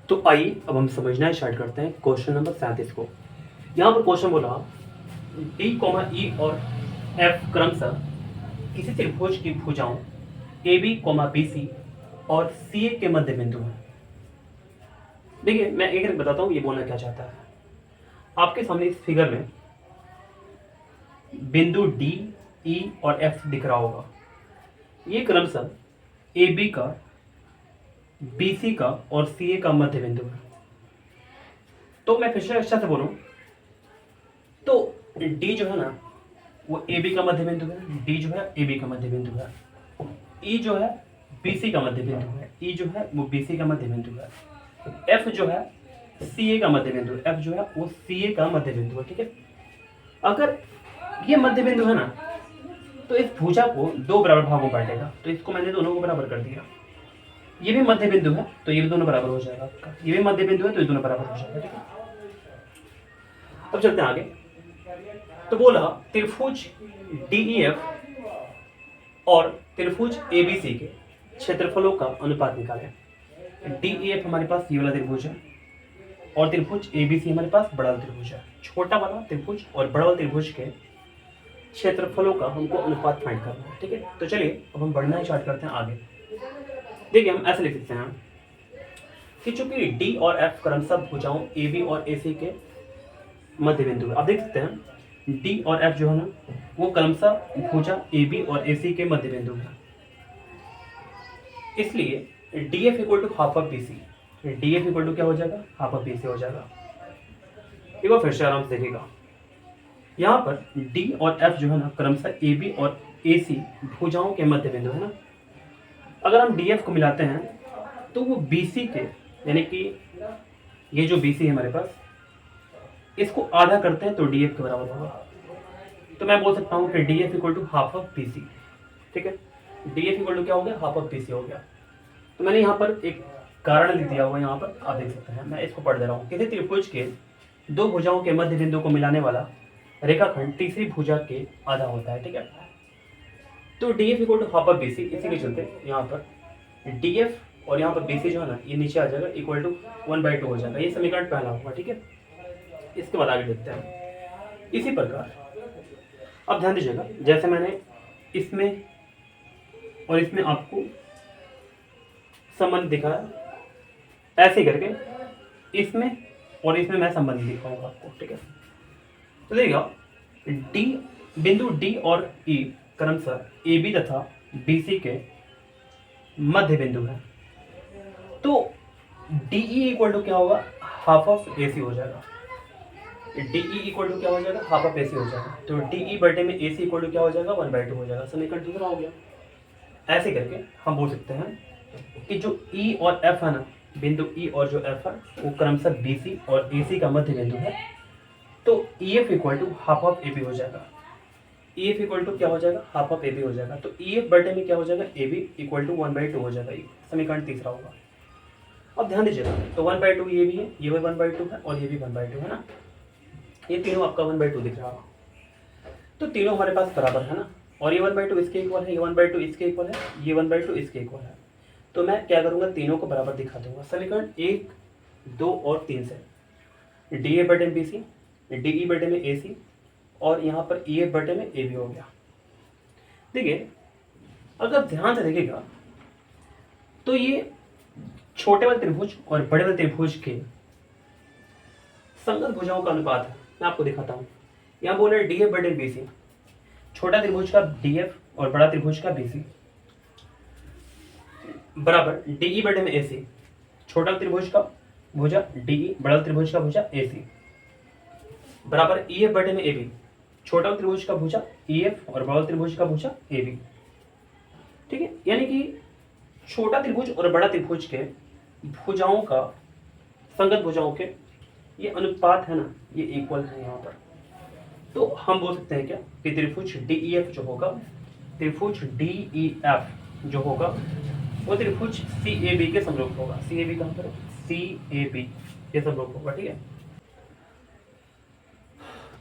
तो आइए अब हम समझना स्टार्ट करते हैं क्वेश्चन नंबर 37 को। यहाँ पर क्वेश्चन बोला डी कॉमा ई और एफ क्रमशः किसी त्रिभुज की भुजाओं A B comma B C और सी ए के मध्य बिंदु है। देखिए मैं एक बताता हूँ ये बोलना क्या चाहता है। आपके सामने इस फिगर में बिंदु डी ई और एफ दिख रहा होगा। ये क्रमशः ए बी का, बी सी का और सी ए का मध्य बिंदु है। तो मैं फिर से अच्छा से बोलूं तो डी जो है ना वो ए बी का मध्य बिंदु है, डी जो है ए बी का मध्य बिंदु है, ई जो है बी सी का मध्य बिंदु है, ई जो है वो बी सी का मध्य बिंदु है, एफ जो है सी ए का मध्य बिंदु है, एफ जो है वो सी ए का मध्य बिंदु है। ठीक है, अगर ये मध्य बिंदु है ना तो इस भुजा को दो बराबर भागों में बांटेगा। तो इसको मैंने दोनों को बराबर कर दिया। ये भी मध्य बिंदु है तो ये भी दोनों बराबर हो जाएगा आपका, ये भी मध्य बिंदु है तो ये दोनों बराबर हो जाएगा। ठीक है, अब चलते हैं आगे। तो बोला त्रिभुज डीईएफ और त्रिभुज एबीसी के क्षेत्रफलों का अनुपात निकालें। डीईएफ हमारे पास ये वाला त्रिभुज है और त्रिभुज एबीसी हमारे पास बड़ा त्रिभुज है। छोटा वाला त्रिभुज और बड़ा वाला त्रिभुज के क्षेत्रफलों का हमको अनुपात फाइंड करना है। ठीक है, तो चलिए अब हम बढ़ना स्टार्ट करते हैं आगे। देखिए हम ऐसे लिख सकते हैं कि चूंकि डी और एफ क्रमशः भुजाओं ए बी और ए सी के मध्य बिंदु है। आप देख सकते हैं डी और एफ जो है ना वो क्रमशः भुजा ए बी और ए सी के मध्य बिंदु है। इसलिए D F equal to half of B C, D F equal to क्या हो जाएगा, हाफ ऑफ बी सी हो जाएगा। एक बार फिर से आराम से देखिएगा, यहाँ पर डी और एफ जो है ना क्रमशः ए बी और ए सी भुजाओं के मध्य बिंदु है ना। अगर हम डी एफ को मिलाते हैं तो वो बी सी के, यानी कि ये जो बी सी है हमारे पास, इसको आधा करते हैं तो डी एफ के बराबर होगा। तो मैं बोल सकता हूँ कि D F equal to half of B C. ठीक है, डी एफ इक्वल टू क्या हो गया, हाफ ऑफ बी सी हो गया। तो मैंने यहाँ पर एक कारण लिख दिया हुआ, यहाँ पर आप देख सकते हैं, मैं इसको पढ़ दे रहा हूँ। किसी त्रिभुज के दो भुजाओं के मध्य बिंदु को मिलाने वाला रेखाखंड तीसरी भुजा के आधा होता है। ठीक है, तो D F equal to half of B C, इसी के चलते यहाँ पर डी एफ और यहाँ पर बी सी जो है ना ये नीचे आ जाएगा, इक्वल टू 1/2 हो जाएगा। ये समीकरण पहला होगा। ठीक है, इसके बाद आगे देखते हैं। इसी प्रकार अब ध्यान दीजिएगा, जैसे मैंने इसमें और इसमें आपको संबंध दिखाया, ऐसे करके इसमें और इसमें मैं संबंध दिखाऊंगा आपको। ठीक है, तो देखिएगा डी, बिंदु डी और ई क्रमशः ए बी तथा बी सी के मध्य बिंदु है। तो डीई इक्वल टू क्या होगा, हाफ ऑफ ए सी हो जाएगा। डीई इक्वल टू क्या हो जाएगा, हाफ ऑफ ए सी हो जाएगा। तो डीई बटे में ए सी इक्वल टू क्या हो जाएगा, 1/2 हो जाएगा। समीकरण दूसरा हो गया। ऐसे करके हम बोल सकते हैं कि जो ई और एफ है ना, बिंदु ई और जो एफ है वो क्रमशः बी सी और ए सी का मध्य बिंदु है। तो E F equal to half of A B हो जाएगा। ई एफ इक्वल टू क्या हो जाएगा, हाफ ऑफ ए बी हो जाएगा। तो ई एफ बटे में क्या हो जाएगा, ए बी इक्वल टू 1/2 हो जाएगा। समीकरण तीसरा होगा। अब ध्यान दीजिएगा, तो 1/2 ये भी है, ये भी 1/2 है और ये भी 1/2 है ना। ये तीनों आपका 1/2 दिख रहा है। तो तीनों हमारे पास बराबर है ना, और ये 1/2 इसके इक्वल है, ये 1/2 इसके इक्वल है, ये 1/2 इसके इक्वल है। तो मैं क्या करूँगा, तीनों को बराबर दिखा दूंगा। समीकरण 1, 2 और 3 से डी ए बटे में बी सी, डी ई बटे में ए सी और यहाँ पर ई एफ बटे में ए बी हो गया। देखिए अगर ध्यान से देखिएगा तो ये छोटे वाले त्रिभुज और बड़े वाले त्रिभुज के संगत भुजाओं का अनुपात है। मैं आपको दिखाता हूँ। यहाँ बोल रहे डी एफ बटे बी सी, छोटा त्रिभुज का डी एफ और बड़ा त्रिभुज का बी सी बराबर डीई बटे में ए सी, छोटा त्रिभुज का भुजा डीई, बड़ा त्रिभुज का भुजा ए सी बराबर ई एफ बटे में ए बी, छोटा त्रिभुज का भुजा ई एफ और बड़ा त्रिभुज का भुजा ए बी। ठीक है, यानी कि छोटा त्रिभुज और बड़ा त्रिभुज के भुजाओं का, संगत भुजाओं के ये अनुपात है ना, ये इक्वल है यहाँ पर। तो हम बोल सकते हैं क्या कि त्रिभुज डी ई एफ जो होगा, त्रिभुज डी ई एफ जो होगा वो त्रिभुज सी ए बी के समरूप होगा। सी ए बी कहाँ पर, सी ए बी के समरूप होगा। ठीक है,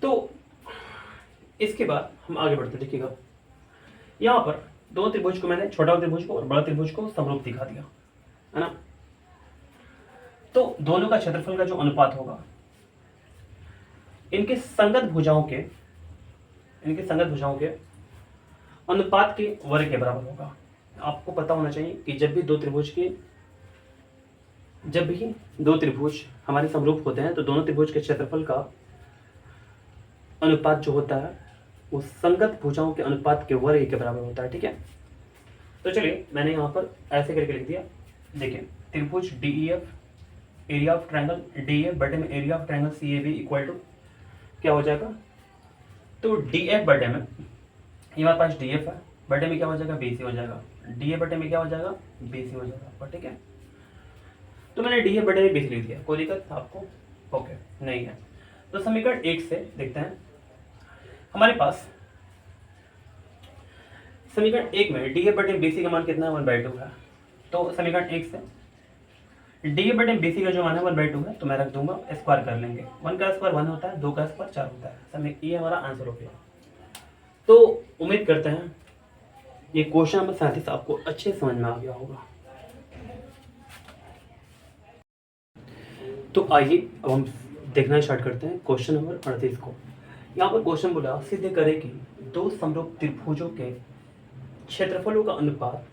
तो इसके बाद हम आगे बढ़ते देखिएगा। यहाँ पर दोनों त्रिभुज को मैंने, छोटा त्रिभुज को और बड़ा त्रिभुज को समरूप दिखा दिया है ना। तो दोनों का क्षेत्रफल का जो अनुपात होगा इनके संगत भुजाओं के अनुपात के वर्ग के बराबर होगा। आपको पता होना चाहिए कि जब भी दो त्रिभुज हमारे समरूप होते हैं तो दोनों त्रिभुज के क्षेत्रफल का अनुपात जो होता है वो संगत भुजाओं के अनुपात के वर्ग के बराबर होता है। ठीक है, तो चलिए मैंने यहाँ पर ऐसे करके लिख दिया। देखिए त्रिभुज DEF, area of triangle DEF बटे में area of triangle CAB equal to क्या हो जाएगा, तो DF बटे में, ये हमारे पास DF है, बटे में क्या हो जाएगा BC हो जाएगा, DF बटे में क्या हो जाएगा BC हो जाएगा। ठीक है, तो मैंने DF बटे में BC लिख दिया, कोई दिक्कत आपको? ओके नहीं है। तो समीकरण 1 से देखते हैं, हमारे पास समीकरण 1 में DF बटे BC का मान कितना है 1/2 है। तो समीकरण 1 से DF बटे BC का जो मान है 1/2 है, तो मैं रख दूंगा, स्क्वायर कर लेंगे। 1 का स्क्वायर 1 होता है, 2 का स्क्वायर 4 होता है। समय ये हमारा आंसर हो गया। तो उम्मीद करते हैं ये क्वेश्चन हमें साथ ही साथ आपको अच्छे समझ में आ गया होगा। तो आइए अब हम देखना स्टार्ट करते हैं क्वेश्चन नंबर 38 को। यहाँ पर क्वेश्चन बोला सिद्ध करें कि दो समरूप त्रिभुजों के क्षेत्रफलों का अनुपात,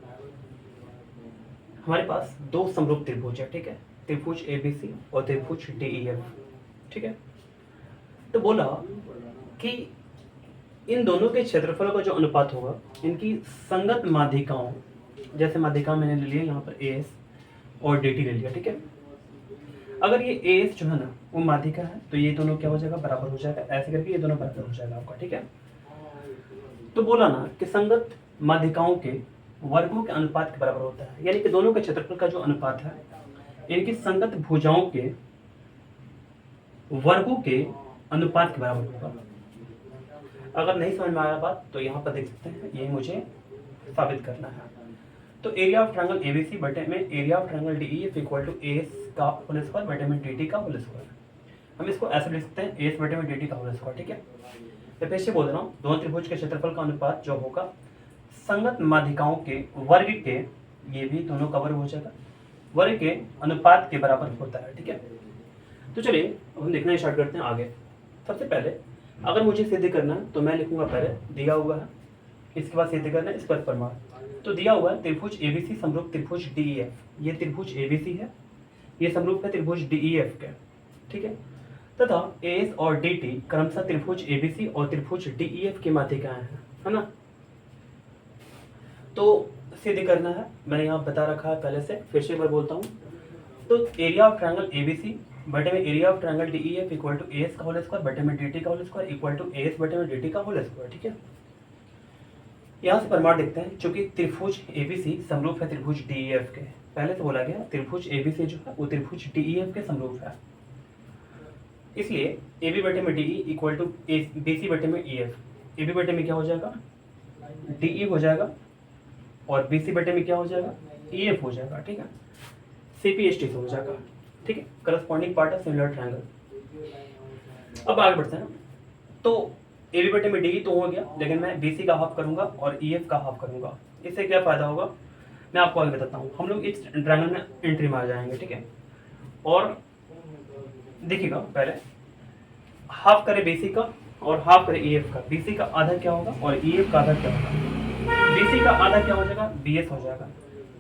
हमारे पास दो समरूप त्रिभुज है। ठीक है, त्रिभुज ABC और त्रिभुज DEF। ठीक है, तो बोला कि इन दोनों के क्षेत्रफलों का जो अनुपात होगा इनकी संगत माध्यिकाओं, जैसे माध्यिका मैंने ले लिया यहाँ पर AS और DT ले लिया। ठीक है, अगर ये AS जो है ना वो माध्यिका है तो ये दोनों क्या हो जाएगा बराबर हो जाएगा, ऐसे करके ये दोनों बराबर हो जाएगा आपका। ठीक है, तो बोला ना कि संगत माध्यिकाओं के वर्गों के अनुपात के बराबर होता है, यानी कि दोनों के क्षेत्रफल का जो अनुपात है इनकी संगत भुजाओं के वर्गों के अनुपात के बराबर होगा। अगर नहीं समझ में आया बात तो यहाँ पर देख सकते हैं, ये मुझे साबित करना है। तो एरिया ऑफ ट्रायंगल ABC बटे में area of triangle DEF equal to AS का होल स्क्वायर बटे में DT का होल स्क्वायर। हम इसको ऐसे लिख सकते हैं AS बटे में DT का होल स्क्वायर। ठीक है, तो फिर से बोल रहा हूँ, दोनों त्रिभुज के क्षेत्रफल का अनुपात जो होगा संगत माध्यिकाओं के वर्ग के, ये भी दोनों का वर्ग हो जाएगा, वर्ग के अनुपात के बराबर होता है। ठीक है, तो चलिए हम देखना स्टार्ट करते हैं आगे। सबसे पहले अगर मुझे सिद्ध करना है तो मैं लिखूंगा, पहले दिया हुआ है, इसके बाद सिद्ध करना है इस पर प्रमाण। तो दिया हुआ है त्रिभुज ABC समरूप त्रिभुज DEF, ये त्रिभुज ABC है, ये समरूप है त्रिभुज DEF के। ठीक है, तथा AS और DT क्रमशः त्रिभुज ABC और त्रिभुज DEF की माध्यिकाएं हैं, है ना। तो सिद्ध करना है, मैंने यहाँ बता रखा है पहले से, फिर से एक बार बोलता हूँ। तो एरिया ऑफ ट्रायंगल ABC बटे में area of triangle DEF equal to AS का होल स्क्वायर बटे में DT का whole square equal to AS बटे में DT का होल स्क्वायर। ठीक है, यहाँ से प्रमाण देखते हैं, चूंकि त्रिभुज ABC समरूप है त्रिभुज DEF के, पहले तो बोला गया त्रिभुज ABC जो है वो त्रिभुज DEF के समरूप है, इसलिए AB बटे में DE इक्वल टू BC बटे में EF। AB बटे में क्या हो जाएगा DE हो जाएगा और BC बटे में क्या हो जाएगा EF हो जाएगा। ठीक है, CPST से हो जाएगा। ठीक है, corresponding part of similar triangle. अब आगे बढ़ते हैं। तो AB बटे में DE तो हो गया, लेकिन मैं BC का हाफ करूंगा और EF का हाफ करूंगा। इससे क्या फायदा होगा मैं आपको आगे बताता हूँ। हम लोग इस ट्रायंगल में एंट्री मार जाएंगे। ठीक है, और देखिएगा पहले हाफ करे BC का और हाफ करे EF का। BC का आधा क्या होगा और EF का आधा क्या होगा। BC का आधा क्या हो जाएगा BS हो जाएगा,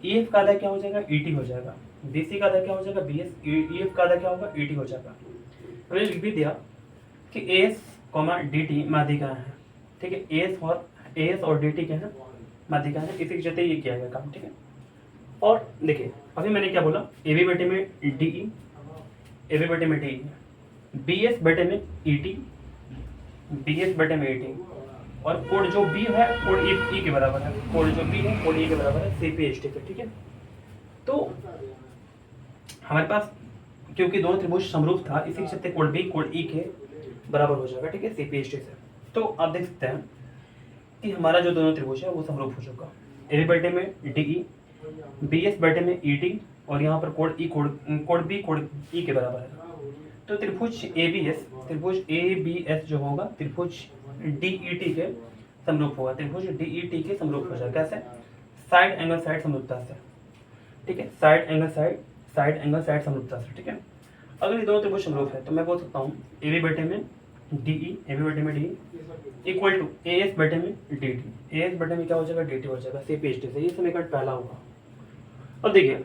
EF का आधा क्या हो जाएगा ET हो जाएगा। BC का आधा क्या हो जाएगा BS, EF का आधा क्या होगा ET हो जाएगा। हमने लिख भी दिया कि AS, DT माध्यिकाएं हैं। ठीक है, AS और DT क्या है माध्यिकाएं हैं, इसी के चलते ये किया गया काम। ठीक है, और देखिए अभी मैंने क्या बोला, AB बटे में DE, AB बटे में DE, BS बटे में ET, BS बटे में ET, और कोड जो B है कोड E के बराबर है, कोड जो B है कोड E के बराबर है CPST पे। ठीक है, तो हमारे पास क्योंकि दोनों त्रिभुज समरूप था, इसी के चलते कोड B कोड E के बराबर हो जाएगा। ठीक है, CPST से। तो आप देख सकते हैं कि हमारा जो दोनों त्रिभुज है वो समरूप हो चुका। AB बटे में DE, BS बटे में ET, और यहाँ पर code E code B code E के बराबर है। तो त्रिभुज ABS जो होगा त्रिभुज DET के समरूप होगा, त्रिभुज DET के समरूप हो जाएगा। कैसे? साइड एंगल साइड समरूपता से। ठीक है, side angle side side angle side समरूपता से, ठीक है। अगर ये दोनों त्रिभुज समरूप है तो मैं बोल सकता हूँ ए बी बटे में डी ई, ए बी बटे में D equal to A S बटे में डी टी, ए एस बटे में क्या हो जाएगा डी टी हो जाएगा, सी पी एच टी से। ये समीकरण पहला होगा। अब देखिए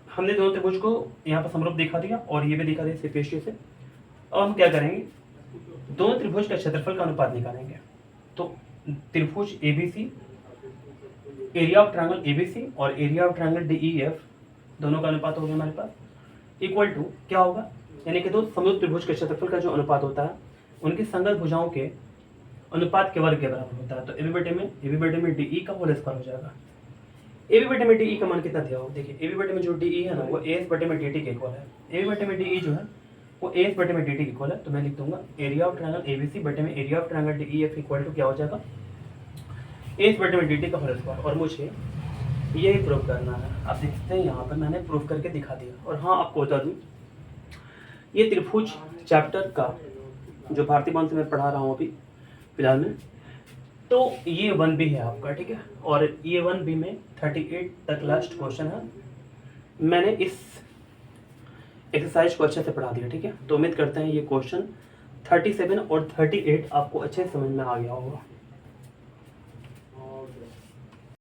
हमने दोनों त्रिभुज को यहाँ पर समरूप दिखा दिया और ये भी दिखा दिया सी पी एच टी से। अब हम क्या करेंगे, दोनों त्रिभुज का क्षेत्रफल का अनुपात निकालेंगे। तो त्रिभुज A B C, area of triangle A B C और area of triangle D E F, दोनों का अनुपात हो गया हमारे पास, इक्वल टू क्या होगा, यानी कि दो समरूप त्रिभुज के क्षेत्रफल का जो अनुपात होता है उनकी संगत भुजाओं के अनुपात के वर्ग के बराबर होता है। तो ए बी बटे में डी ई का होल स्क्वायर हो जाएगा। ए बी बटे में डी ई का मान कितना दिया हो, देखिए ए बी बटे में जो डी ई है ना वो ए एस बटे में डी टी के इक्वल है। ए बी बटे में डी ई जो है वो ए एस बटे में डी टी के इक्वल है। तो मैं लिख दूंगा area of triangle A B C बटे में area of triangle D E F equal to क्या हो जाएगा, ए एस बटे में डी टी का होल स्क्वायर। और मुझे यही प्रूफ करना है। आप देखते हैं यहाँ पर मैंने प्रूफ करके दिखा दिया। और हाँ आपको बता दूँ, ये त्रिभुज चैप्टर का जो भारतीय मान से मैं पढ़ा रहा हूँ अभी फिलहाल में, तो ये 1B है आपका, ठीक है। और ये 1B में 38 तक लास्ट क्वेश्चन है। मैंने इस एक्सरसाइज को अच्छे से पढ़ा दिया, ठीक है। तो उम्मीद करते हैं ये क्वेश्चन 37 और 38 आपको अच्छे समझ में आ गया होगा।